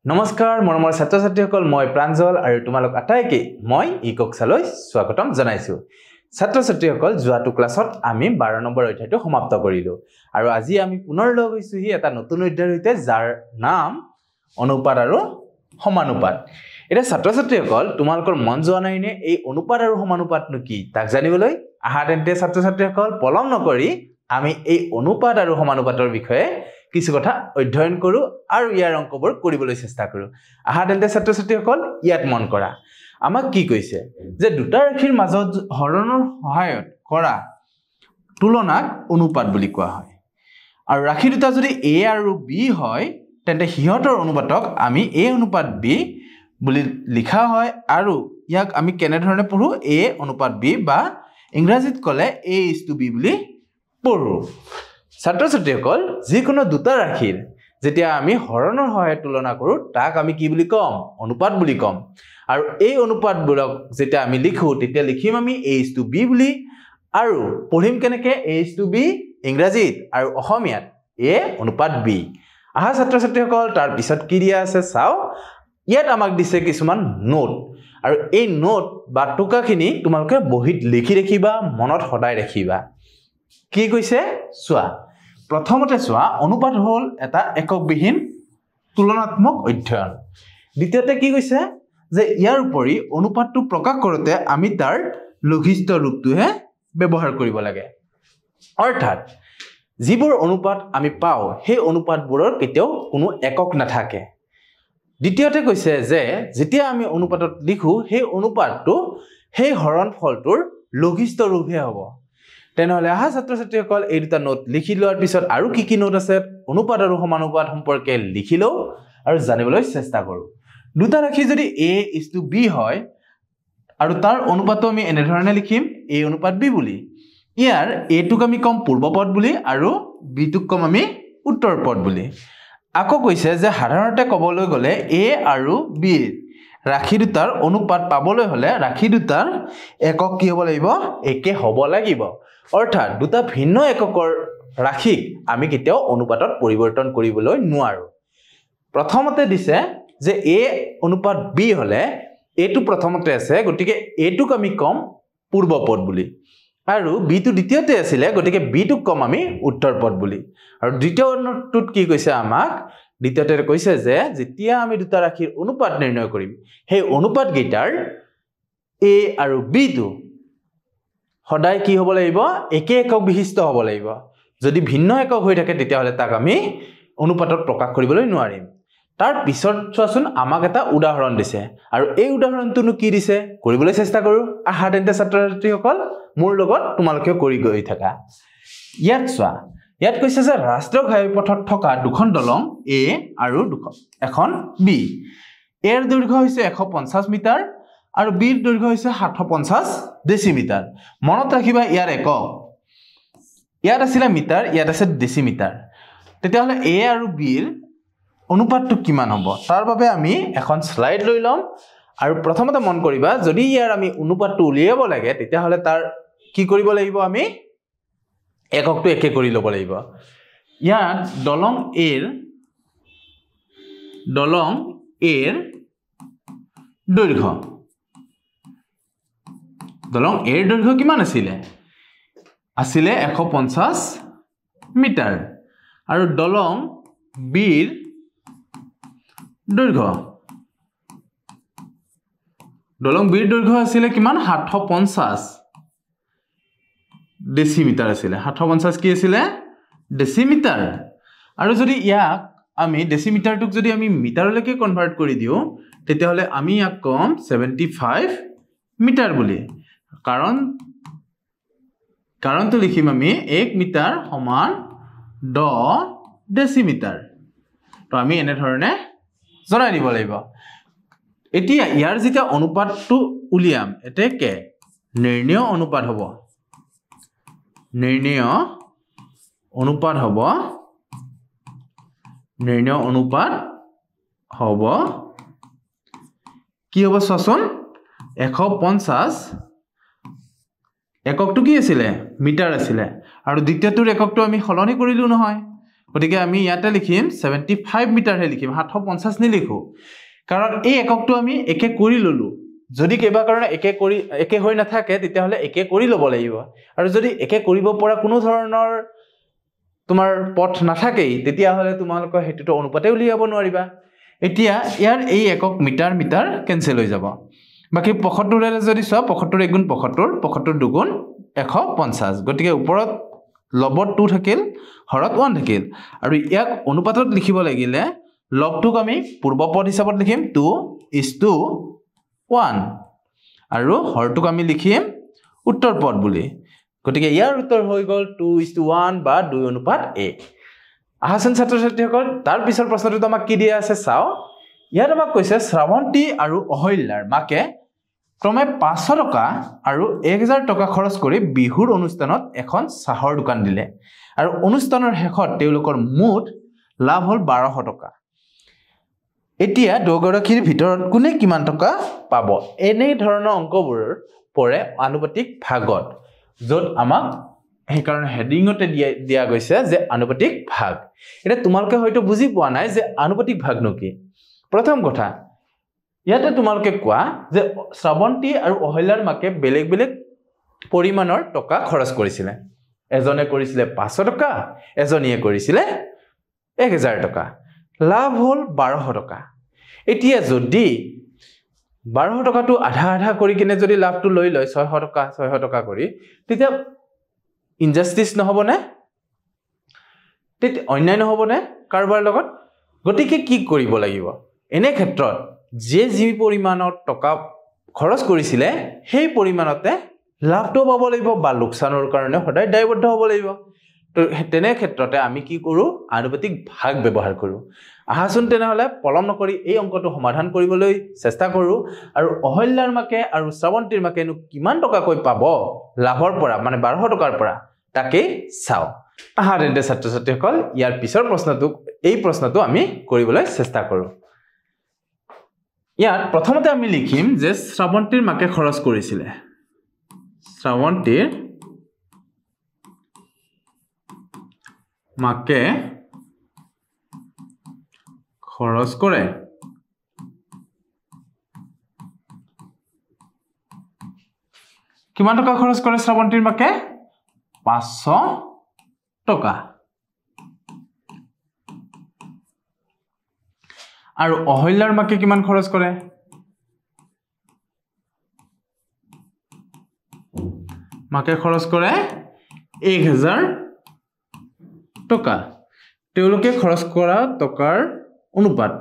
নমস্কাৰ মৰমৰ ছাত্ৰ ছাত্ৰীসকল মই প্ৰাঞ্জল আৰু তোমালোক আটাইকে মই ইকক্সালৈ স্বাগতম জনাইছো ছাত্ৰ ছাত্ৰীসকল যোৱাটো ক্লাছত আমি 12 নম্বৰ অধ্যায়টো সমাপ্ত কৰিলো আৰু আজি আমি পুনৰ লগ হৈছো হি এটা নতুন অধ্যায়ৰ সৈতে যাৰ নাম অনুপাত আৰু সমানুপাত এটা ছাত্ৰ ছাত্ৰীসকল তোমালোকৰ মন যোৱা নাই নে এই অনুপাত আৰু সমানুপাতনো কি তাক জানিবলৈ আহা তেন্তে ছাত্ৰ ছাত্ৰীসকল পলম নকৰি আমি এই অনুপাত আৰু সমানুপাতৰ বিষয়ে কিছু কথা অধ্যয়ন কৰো আৰু ইয়াৰ অংকবোৰ কৰিবলৈ চেষ্টা কৰো আহা তেন্তে ছাত্ৰ ছাত্ৰীসকল ইয়াত মন কৰা আমাক কি কৈছে যে দুটা ৰাশিৰ মাজত হৰণৰ সহায়ত কৰা তুলনাক অনুপাত বুলি কোৱা হয় আৰু ৰাশি দুটা যদি a আৰু b হয় তেন্তে হিহঁতৰ অনুপাতক আমি a অনুপাত b বুলি লিখা হয় আৰু ইয়াক আমি কেনে ধৰণে পঢ়ো a অনুপাত b বা ইংৰাজীত ক'লে a:b বুলি পঢ়ো ছাত্ৰ ছাত্ৰীসকল যিকোনো দুটা ৰাশিৰ যেতিয়া আমি হৰণৰ সহায়ত তুলনা কৰো তাক আমি কি বুলি কম অনুপাত বুলি কম আৰু এই অনুপাতবোৰক যেতিয়া আমি লিখো তেতিয়া লিখিম আমি a:b বুলি আৰু পঢ়িম কেনেকৈ a:b ইংৰাজীত আৰু অসমীয়াত a অনুপাত b আহা ছাত্ৰ ছাত্ৰীসকল তাৰ পিছত কি দিয়া আছে চাও ইয়াত আমাক দিছে কিছুমান নোট আৰু এই নোট বা টুকাখিনি তোমালোকে বহিত লিখি ৰাখিবা মনত সদায় ৰাখিবা কি কৈছে চোৱা প্ৰথমতে চোৱা অনুপাত হল এটা এককবিহীন তুলনাত্মক অধ্যয়ন দ্বিতীয়তে কি কৈছে যে ইয়াৰ উপৰি অনুপাতটো প্ৰকাশ কৰোতে আমি তাৰ লঘিষ্ঠ ৰূপটোহে ব্যৱহাৰ কৰিব লাগে অৰ্থাৎ যিবোৰ অনুপাত আমি পাও সেই অনুপাতবোৰৰ কেতিয়াও কোনো একক নাথাকে দ্বিতীয়তে কৈছে যে যেতিয়া আমি অনুপাতত লিখো সেই অনুপাতটো সেই হৰণ ফলটোৰ লঘিষ্ঠ ৰূপহে হ'ব তেনেহলে আহা ছাত্ৰ ছাত্ৰীসকল এই দুটা নোট লিখি লোৱাৰ পিছত আৰু কি নোট আছে অনুপাত আৰু সমানুপাত সম্পৰ্কে লিখি লও আৰু জানিবলৈ চেষ্টা কৰো দুটা ৰাশি যদি a:b হয় আৰু তাৰ অনুপাতটো আমি এনে ধৰণে লিখিম a অনুপাত b বুলি ইয়াৰ a টোক আমি কম পূৰ্বপদ বুলি আৰু b টোক কম আমি উত্তৰ পদ বুলি আকৌ কৈছে যে সাধাৰণতে ক'বলৈ গ'লে a আৰু b ৰাশি দুটাৰ অনুপাত পাবলৈ হলে ৰাশি দুটাৰ একক কি হ'ব লাগিব একে হ'ব লাগিব অৰ্থাৎ দুটা ভিন্ন এককৰ ৰাশিক আমি কেতিয়াও অনুপাতত পৰিৱৰ্তন কৰিবলৈ নোৱাৰো প্ৰথমতে দিছে যে a অনুপাত b হলে a টো প্ৰথমতে আছে গতিকে a টোক আমি কম পূৰ্বপদ বুলি আৰু b টো দ্বিতীয়তে আছিল গতিকে b টোক কম আমি উত্তৰ পদ বুলি আৰু দ্বিতীয় নোটটোত কি কৈছে আমাক দ্বিতীয়তে কৈছে যে যেতিয়া আমি দুটা ৰাশিৰ অনুপাত নিৰ্ণয় কৰিম সেই অনুপাত গেইটাৰ a আৰু b টো সদায় কি হ'ব লাগিব একে একক বিশিষ্ট হ'ব লাগিব যদি ভিন্ন একক হৈ থাকে তেতিয়া হলে তাক আমি অনুপাতত প্ৰকাশ কৰিবলৈ নোৱাৰিম তাৰ পিছত চোৱাচোন আমাক এটা উদাহৰণ দিছে আৰু এই উদাহৰণটোনো কি দিছে কৰিবলৈ চেষ্টা কৰো আহা তেন্তে ছাত্ৰ ছাত্ৰীসকল মোৰ লগত তোমালোকে কৰি গৈ থাকা ইয়াত চোৱা ইয়াত কৈছে যে ৰাষ্ট্ৰীয় ঘাইপথত থকা দুখন দলং a আৰু এখন b এৰ দৈৰ্ঘ্য হৈছে 150 মিটাৰ আৰু b ৰ দৈৰ্ঘ্য হৈছে 750 ডেসিমিটাৰ মনত ৰাখিবা ইয়াৰ একক ইয়াত আছিল মিটাৰ ইয়াত আছে ডেসিমিটাৰ তেতিয়াহলে a আৰু b ৰ অনুপাতটো কিমান হ'ব তাৰ বাবে আমি এখন স্লাইড লৈ লম আৰু প্ৰথমতে মন কৰিবা যদি ইয়াৰ আমি অনুপাতটো উলিয়াব লাগে তেতিয়াহলে তাৰ কি কৰিব লাগিব আমি এককটো একে কৰি ল'ব লাগিব ইয়াত দলং এৰ দৈৰ্ঘ্য দলং এৰ দৈৰ্ঘ্য কিমান আছিল 150 মিটাৰ আৰু দলং বিৰ দৈৰ্ঘ্য আছিল কিমান 750 ডেসিমিটাৰ আছিল 750 কি আছিল ডেসিমিটাৰ আৰু যদি ইয়াক আমি ডেসিমিটাৰটোক যদি আমি মিটাৰলৈকে কনভাৰ্ট কৰি দিও তেতিয়াহলে আমি ইয়াক কম 75 মিটাৰ বুলি কাৰণটো লিখিম আমি 1 মিটাৰ সমান 10 ডেসিমিটাৰ তো আমি এনে ধৰণে জনাই দিব লাগিব এতিয়া ইয়াৰ যেতিয়া অনুপাতটো উলিয়াম এতেকে নিৰ্ণয় অনুপাত হ'ব কি হ'ব চোৱাচোন 150 এককটো কি আছিল মিটাৰ আছিল আৰু দ্বিতীয়টোৰ এককটো আমি সলনি কৰিলো নহয় গতিকে আমি ইয়াতে লিখিম 75 মিটাৰ হে লিখিম 750 নিলিখো কাৰণ এই এককটো আমি একে কৰি ললো যদি কেবা কাৰণে একে হৈ নাথাকে তেতিয়া হলে একে কৰি লব লাগিব আৰু যদি একে কৰিব পৰা কোনো ধৰণৰ তোমাৰ পথ নাথাকেই তেতিয়া হলে তোমালোকৰ হেতুটো অনুপাতে উলিয়াব নোৱাৰিবা এতিয়া ইয়াৰ এই একক মিটাৰ মিটাৰ কেনসেল হৈ যাব বাকি 75 ৰে যদি সব 75 গুণ 75 75 দুগুণ 150 গতিকে ওপৰত লবত 2 থাকিল হৰত 1 থাকিল আৰু ইয়াক অনুপাতত লিখিব লাগিলে লবটোক আমি পূৰ্বপদ হিচাপত লিখিম 2:1 আৰু হৰটোক আমি লিখিম উত্তৰ পদ বুলি গতিকে ইয়াৰ উত্তৰ হৈ গল 2:1 বা 2:1 আহাসন ছাত্ৰ ছাত্ৰীসকল তাৰ পিছৰ প্ৰশ্নটো আমাক কি দিয়া আছে চাও ইয়াত আমাক কৈছে শ্ৰাৱন্তী আৰু অহল্যাৰ মাকে ক্ৰমে 500 টকা আৰু 1000 টকা খৰচ কৰি বিহুৰ অনুষ্ঠানত এখন চাহৰ দোকান দিলে আৰু অনুষ্ঠানৰ শেষত তেওঁলোকৰ মুঠ লাভ হল 1200 টকা এতিয়া দুগৰাকীৰ ভিতৰত কোনে কিমান টকা পাব এনে ধৰণৰ অংকবোৰ পৰে আনুপাতিক ভাগত যত আমাক এই কাৰণে হেডিংতে দিয়া গৈছে যে আনুপাতিক ভাগ এটা তোমালোকে হয়তো বুজি পোৱা নাই যে আনুপাতিক ভাগ কি প্ৰথম কথা ইয়াতে তোমালোকে কোৱা যে শ্ৰাৱন্তী আৰু অহল্যাৰ মাকে বেলেগ বেলেগ পৰিমাণৰ টকা খৰচ কৰিছিল এজনে কৰিছিল 500 টকা এজনীয়ে কৰিছিল 1000 টকা লাভ হল 1200 টকা এতিয়া যদি 1200 টকাটো আধা আধা কৰি কিনে যদি লাভটো লৈ লয় 600 টকা কৰি তেতিয়া ইনজাস্টিস নহবনে তেতিয়া অন্যায় নহবনে কাৰবাৰ লগত গতিকে কি কৰিব লাগিব এনে ক্ষেত্ৰত যে পৰিমাণৰ টকা খৰচ কৰিছিল সেই পৰিমাণতে লাভটো পাব লাগিব বা লোকসানৰ কাৰণে সদায় দায়বদ্ধ হ'ব লাগিব তো তেনে ক্ষেত্ৰতে আমি কি কৰো আনুপাতিক ভাগ ব্যৱহাৰ কৰো আহাচোন তেনেহলে পলম নকৰি এই অংকটো সমাধান কৰিবলৈ চেষ্টা কৰো আৰু অহল্যাৰ মাকে আৰু শ্ৰাৱন্তীৰ মাকে কিমান টকা কৈ পাব লাভৰ পৰা মানে 1200 টকাৰ পৰা তাকে চাও আহা তেন্তে ছাত্ৰ ছাত্ৰীসকল ইয়াৰ পিছৰ প্ৰশ্নটো আমি কৰিবলৈ চেষ্টা কৰো ইয়াত প্ৰথমতে আমি লিখিম যে শ্ৰাৱন্তীৰ মাকে খৰচ কৰিছিল শ্ৰাৱন্তীৰ মাকে খৰচ কৰে কিমান টকা খৰচ কৰে শ্ৰাৱন্তীৰ মাকে 500 টকা আৰু অহল্যাৰ মাকে কিমান খৰচ কৰে মাকে খৰচ কৰে 1000 টকা তেওঁলোকে খৰচ কৰা টকাৰ অনুপাত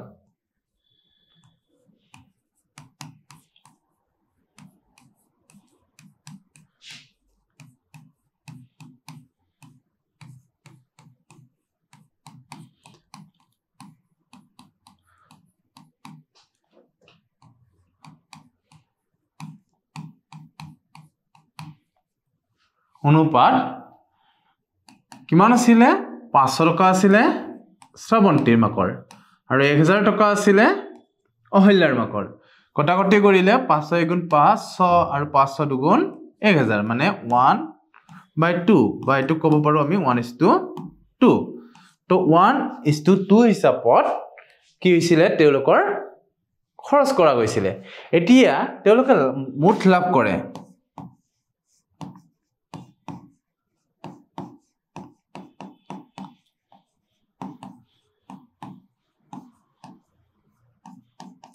কিমান আছিল 500 টকা আছিল শ্ৰাৱন্তীৰ মাকৰ আৰু 1000 টকা আছিল অহল্যাৰ মাকৰ কটাকটি কৰিলে 500 গুণ 500 আৰু 500 দুগুণ 1000 মানে 1/2 বা এটো ক'ব পাৰো আমি 1:2 তো 1:2 হিচাপত কি হৈছিল তেওঁলোকৰ খৰচ কৰা গৈছিল এতিয়া তেওঁলোকে মুঠ লাভ কৰে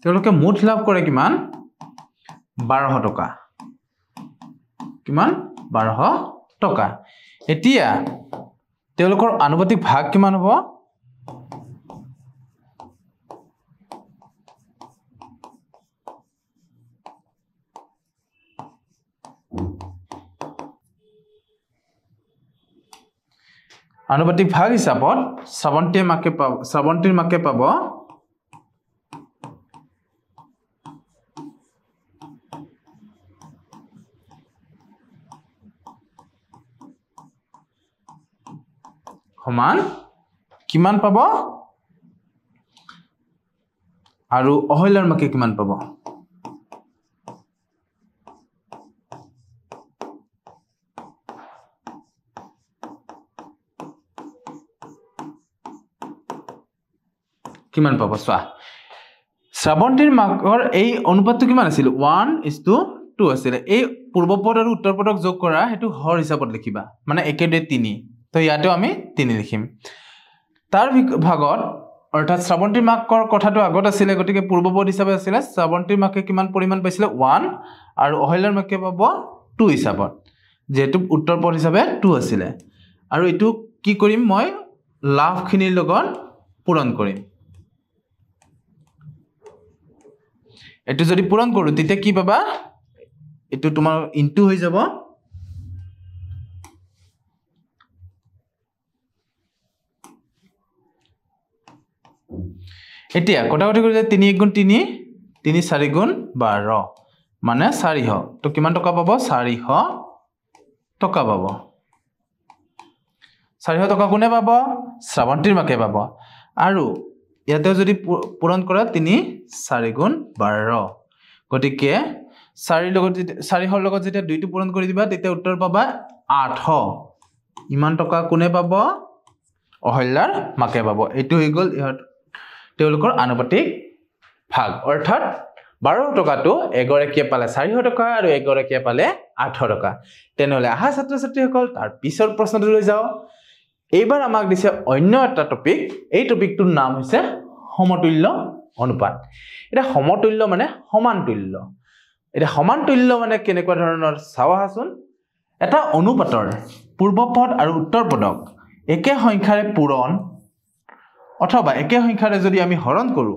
তেওঁলোকে মুঠ লাভ কৰে কিমান 1200 টকা কিমান 1200 টকা এতিয়া তেওঁলোকৰ আনুপাতিক ভাগ কিমান হ'ব আনুপাতিক ভাগ হিচাপত শ্ৰাৱন্তীৰ মাকে পাব সমান কিমান পাব আৰু অহল্যাৰ মাকে কিমান পাব কিমান পাব চোৱা শ্ৰাৱন্তীৰ মাকৰ এই অনুপাতটো কিমান আছিল 1:2 আছিলে এই পূৰ্বপদ আৰু উত্তৰপদক যোগ কৰা হেতু হৰ হিচাপত লিখিবা মানে একেদৰে 3 তো ইয়াতেও আমি 3 লিখিম তাৰ ভাগত অৰ্থাৎ শ্ৰাৱন্তীৰ মাকৰ কথাটো আগত আছিলে গতিকে পূৰ্বপদ হিচাপে আছিলে শ্ৰাৱন্তীৰ মাকে কিমান পৰিমাণ পাইছিলে 1 আৰু অহল্যাৰ মাকে পাব 2 হিচাপত যেহেতু উত্তৰপদ হিচাপে 2 আছিলে আৰু এটো কি কৰিম মই লাভখিনিৰ লগত পূৰণ কৰিম এটো যদি পূৰণ কৰো তেতিয়া কি পাবা এটো তোমাৰ ইনটু হৈ যাব এতিয়া কটাকটি কৰি 3 * 3 3 4 * 12 মানে 400 তো কিমান টকা পাব 400 টকা পাব 400 টকা কোনে পাব শ্ৰাৱন্তীৰ মাকে পাব আৰু ইয়াতে যদি পূৰণ কৰা 3 4 * 12 গতিকে 4 লগত 400 লগত যেতিয়া 2 টো পূৰণ কৰি দিবা তেতিয়া উত্তৰ পাবা 800 ইমান টকা কোনে পাব অহল্যাৰ মাকে পাব এটো হৈ গল তেওঁলোকৰ আনুপাতিক ভাগ অৰ্থাৎ 12 টকাটো এগৰাকীয়ে পালে 400 টকা আৰু এগৰাকীয়ে পালে 800 টকা তেনেহলে আহা ছাত্ৰ ছাত্ৰীসকল তাৰ পিছৰ প্ৰশ্নটো লৈ যাও এইবাৰ আমাক দিছে অন্য এটা টপিক এই টপিকটোৰ নাম হৈছে সমতুল্য অনুপাত এটা সমতুল্য মানে সমানতুল্য এটা সমানতুল্য মানে কেনেকুৱা ধৰণৰ চাওহাচোন এটা অনুপাতৰ পূৰ্বপদ আৰু উত্তৰপদক একে সংখ্যাৰে পূৰণ অথবা একে সংখ্যাৰে যদি আমি হৰণ কৰো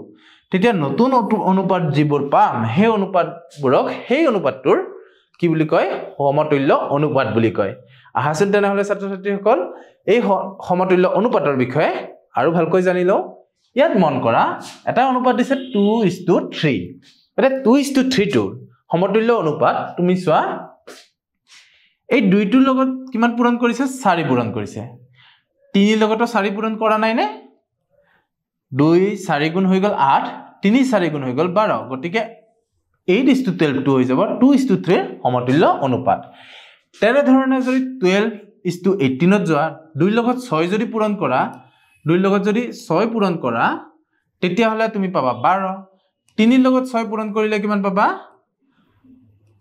তেতিয়া নতুন অনুপাত যিবোৰ পাম সেই অনুপাতবোৰক সেই অনুপাতটোৰ কি বুলি কয় সমতুল্য অনুপাত বুলি কয় আহাচোন তেনেহলে ছাত্ৰ ছাত্ৰীসকল এই সমতুল্য অনুপাতৰ বিষয়ে আৰু ভালকৈ জানি লও ইয়াত মন কৰা এটা অনুপাত দিছে 2:3 এটা 2:3 টো সমতুল্য অনুপাত তুমি চোৱা এই দুইটোৰ লগত কিমান পূৰণ কৰিছে 4 পূৰণ কৰিছে 3 লগতো 4 পূৰণ কৰা নাই নে 2 4 গুণ হৈ গল 8 3 4 গুণ হৈ গল 12 গতিকে 8:12 টো হৈ যাব 2:3 সমতুল্য অনুপাত তেনে ধৰণে যদি 12:18 ত যোৱা 2 লগত 6 যদি পূৰণ কৰা 2 লগত যদি 6 পূৰণ কৰা তেতিয়া হলে তুমি পাবা 12 3 লগত 6 পূৰণ কৰিলে কিমান পাবা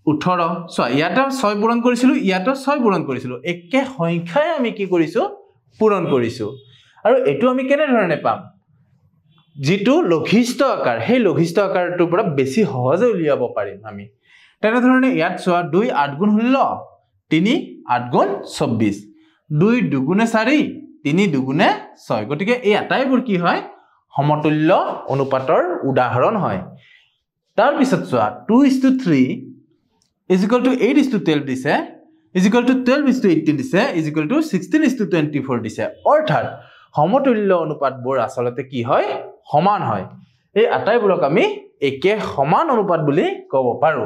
18 সো ইয়াতে 6 পূৰণ কৰিছিলো ইয়াতে 6 পূৰণ কৰিছিলো একে সংখ্যাই আমি কি কৰিছো পূৰণ কৰিছো আৰু এটো আমি কেনে ধৰণে পাম যেটো লঘিষ্ঠ আকাৰ সেই লঘিষ্ঠ আকাৰটোৰ পৰা বেছি সহজে উলিয়াব পাৰিম আমি তেনে ধৰণে ইয়াত চোৱা 2 8 গুণ 16 3 8 গুণ 24 2 2 গুণে 4 3 2 গুণে 6 গতিকে এই আটাইবোৰ কি হয় সমতুল্য অনুপাতৰ উদাহৰণ হয় তাৰ পিছত চোৱা 2:3 8:12 দিছে 12:18 দিছে 16:24 দিছে অৰ্থাৎ সমতুল্য অনুপাতবোৰ আসলতে কি হয় সমান হয় এই আটাইবোৰক আমি একে সমান অনুপাত বুলি ক'ব পাৰো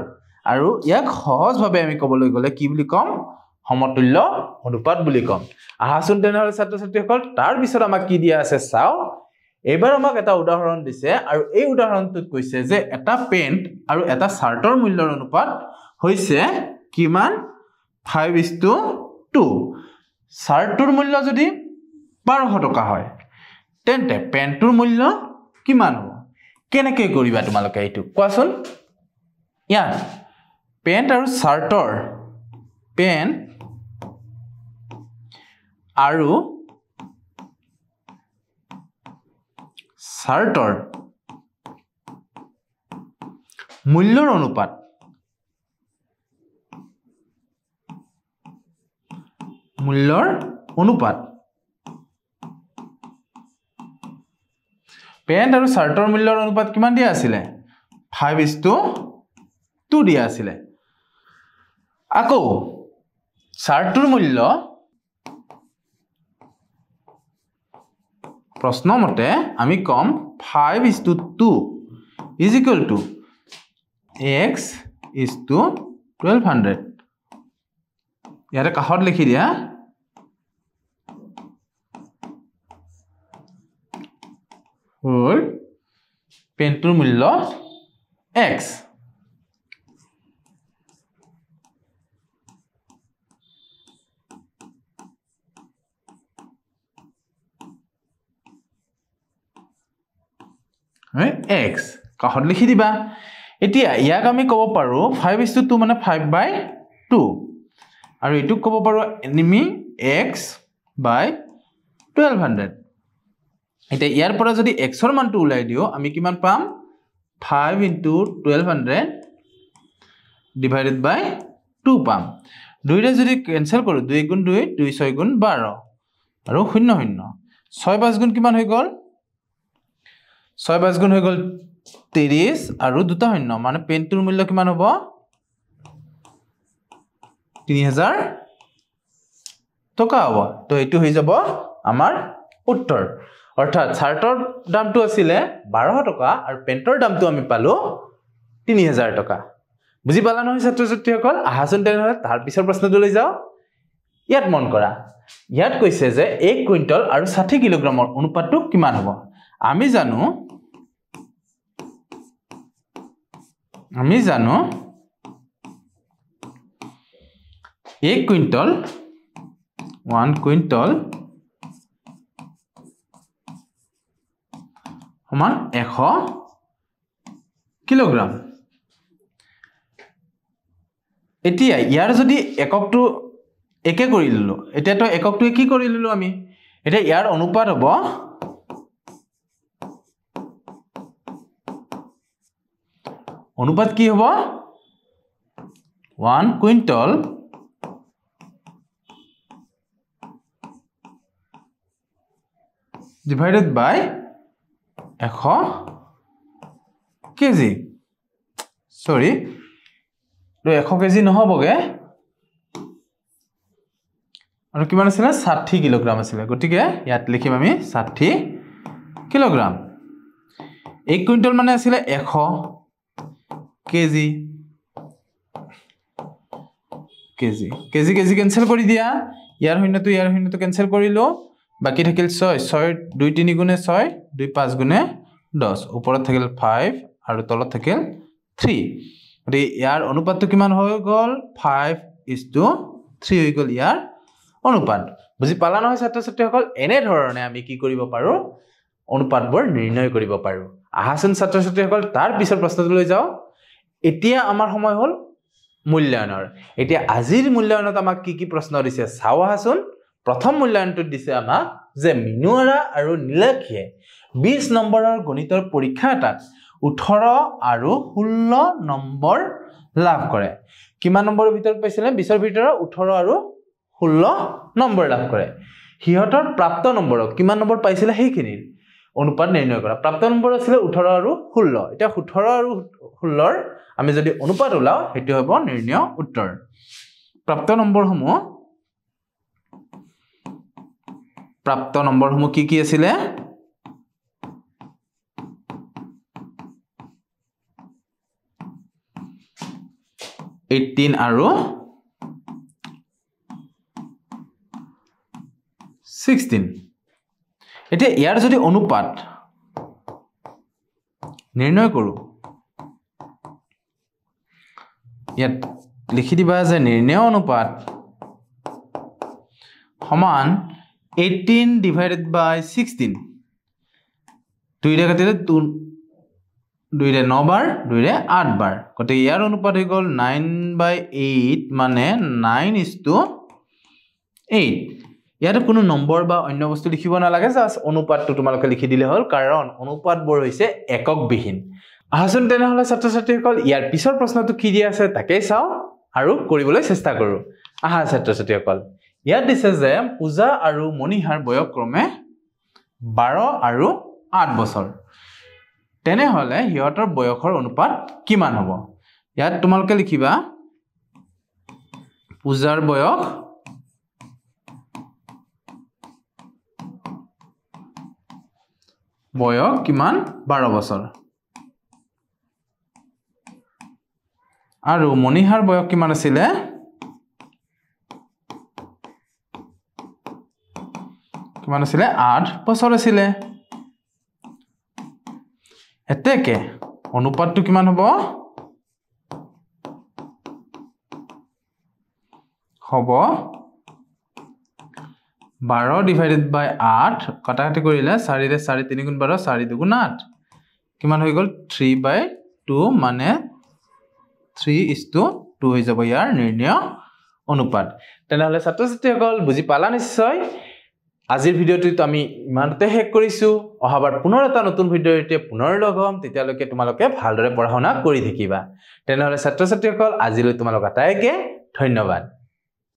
আৰু ইয়াক সহজভাৱে আমি ক'বলৈ গলে কি বুলি কম সমতুল্য অনুপাত বুলি কম আহাচোন তেনেহলে ছাত্ৰ ছাত্ৰীসকল তাৰ পিছত আমাক কি দিয়া আছে চাও এবাৰ আমাক এটা উদাহৰণ দিছে আৰু এই উদাহৰণটোত কৈছে যে এটা পেন্ট আৰু এটা শাৰ্টৰ মূল্যৰ অনুপাত হৈছে কিমান 5:2 শাৰ্টৰ মূল্য যদি 1200 টকা হয় তেন্তে পেন্টৰ মূল্য কিমান হ'ব কেনেকৈ কৰিবা তোমালোকে এইটো কোৱাচোন ইয়াত পেন্ট আৰু শাৰ্টৰ পেন্ট আৰু শাৰ্টৰ মূল্যৰ অনুপাত পেন্ট আৰু শাৰ্টৰ মূল্যৰ অনুপাত কিমান দিয়া আছিল 5:2 দিয়া আছিল আকৌ শাৰ্টৰ মূল্য প্ৰশ্ন মতে আমি কম 5:2 = x:1200 ইয়াৰে কাষত লিখি দিয়া হল পেন্টৰ মূল্য x x কাহত লিখি দিবা এতিয়া ইয়াক আমি কব পাৰো 5:2 মানে 5/2 আৰু এটুক কব পাৰো এনিমি x by 1200 এটা ইয়াৰ পৰা যদি x ৰ মানটো উলাই দিও আমি কিমান পাম 5 * 1200 divided by 2 পাম 2 ৰে যদি ক্যান্সেল কৰো 2 * 2 2 6 * 12 আৰু 0 0 6 5 গুণ কিমান হৈ গল 6 5 গুণ হৈ গল 30 আৰু দুটা শূন্য মানে পেনটোৰ মূল্য কিমান হ'ব 3000 টকা হ'ব তো এটো হৈ যাব আমাৰ উত্তৰ অৰ্থাৎ শাৰ্টৰ দামটো আছিল 1200 টকা আৰু পেন্টৰ দামটো আমি পালো 3000 টকা বুজি পালা নহয় ছাত্ৰ ছাত্ৰীসকল আহাচোন তেনেহলে তাৰ পিছৰ প্ৰশ্নটো লৈ যাও ইয়াত মন কৰা ইয়াত কৈছে যে 1 কুইন্টল আৰু 60 কিলোগ্ৰামৰ অনুপাতটো কিমান হ'ব আমি জানো 1 কুইন্টল 1 কুইন্টল সমান 100 কিলোগ্ৰাম এতিয়া ইয়াৰ যদি এককটো একে কৰি ললো এতিয়া তো এককটো কি কৰি ললো আমি এটা ইয়াৰ অনুপাত হ'ব অনুপাত কি হ'ব 1 কুইন্টল divided by 100 কেজি সৰি তো 100 কেজি নহবগে আৰু কিমান আছিল 60 কিলোগ্ৰাম আছিল গটিকে ইয়াত লিখিম আমি 60 কিলোগ্ৰাম 1 কুইন্টল মানে আছিল 100 KG KG KG KG cancel কৰি দিয়া ইয়াৰ শূন্যটো ক্যান্সেল কৰিলো বাকি থাকিল 6 6 2 3 গুণে 6 2 5 গুণে 10 ওপৰত থাকিল 5 আৰু তলত থাকিল 3 গতি ইয়াৰ অনুপাতটো কিমান হৈ গল 5:3 হৈ গল ইয়াৰ অনুপাত বুজি পালা নহয় ছাত্ৰ ছাত্ৰীসকল এনে ধৰণে আমি কি কৰিব পাৰো অনুপাতবোৰ নিৰ্ণয় কৰিব পাৰো আহাচোন ছাত্ৰ ছাত্ৰীসকল তাৰ পিছৰ প্ৰশ্নটো লৈ যাও এতিয়া আমাৰ সময় হল মূল্যায়নৰ এতিয়া আজিৰ মূল্যায়নত আমাক কি প্ৰশ্ন দিছে চাও আহাচোন প্ৰথম মূল্যায়নটো দিছে আমাক যে মিনুৱাৰা আৰু নীলাক্ষীয়ে 20 নম্বৰৰ গণিতৰ পৰীক্ষা এটাত 18 আৰু 16 নম্বৰ লাভ কৰে কিমান নম্বৰৰ ভিতৰত পাইছিলে 20ৰ ভিতৰত 18 আৰু 16 নম্বৰ লাভ কৰে হিহতৰ প্ৰাপ্ত নম্বৰক কিমান নম্বৰ পাইছিলে সেইখিনিৰ অনুপাত নিৰ্ণয় কৰা প্ৰাপ্ত নম্বৰ আছিল 18 আৰু 16 এটা 18 আৰু 16ৰ আমি যদি অনুপাত উলাও হেতু হ'ব নিৰ্ণয় উত্তৰ প্ৰাপ্ত নম্বৰসমূহ কি আছিল 18 আৰু 16 এতিয়া ইয়াৰ যদি অনুপাত নিৰ্ণয় কৰো ইয়াত লিখি দিবা যে নিৰ্ণয় অনুপাত সমান 18 divided by 16 2 ৰে কাটিলে 2 ৰে 9 বাৰ 2 ৰে 8 বাৰ গতে ইয়াৰ অনুপাত হৈ গল 9/8 মানে 9:8 ইয়াৰ কোনো নম্বৰ বা অন্য বস্তু লিখিব নালাগে জাস্ট অনুপাতটো তোমালোকে লিখি দিলে হল কাৰণ অনুপাতবোৰ হৈছে একক বিহীন আহাচোন তেনেহলে ছাত্ৰ ছাত্ৰীসকল ইয়াৰ পিছৰ প্ৰশ্নটো কি দিয়া আছে তাকেই চাও আৰু কৰিবলৈ চেষ্টা কৰো আহা ছাত্ৰ ছাত্ৰীসকল ইয়াত দিছে যে পূজা আৰু মনিহাৰ বয়স ক্ৰমে 12 আৰু 8 বছৰ তেনেহলে হিয়তৰ বয়সৰ অনুপাত কিমান হ'ব ইয়াত তোমালোকে লিখিবা পূজাৰ বয়স কিমান 12 বছৰ আৰু মনিহাৰ বয়স কিমান আছিল 8 বছৰ আছিল এতেকে অনুপাতটো কিমান হ'ব 12 divided by 8 কাটাকাটি কৰিলে 4 ৰে 4 3 গুণ 12 4 2 গুণ 8 কিমান হৈ গ'ল 3/2 মানে 3:2 হৈ যাব ইয়াৰ নিৰ্ণয় অনুপাত তেনেহলে ছাত্ৰ ছাত্ৰীসকল বুজি পালা নিশ্চয় আজিৰ ভিডিওটো আমি ইমানতে শেষ কৰিছো অহাবাৰ পুনৰ এটা নতুন ভিডিওতে পুনৰ লগ হ'ম তেতিয়ালৈকে তোমালোকে ভালদৰে পঢ়া শুনা কৰি থাকিবা তেনেহলে ছাত্ৰ ছাত্ৰীসকল আজিলৈ তোমালোক আটাইকে ধন্যবাদ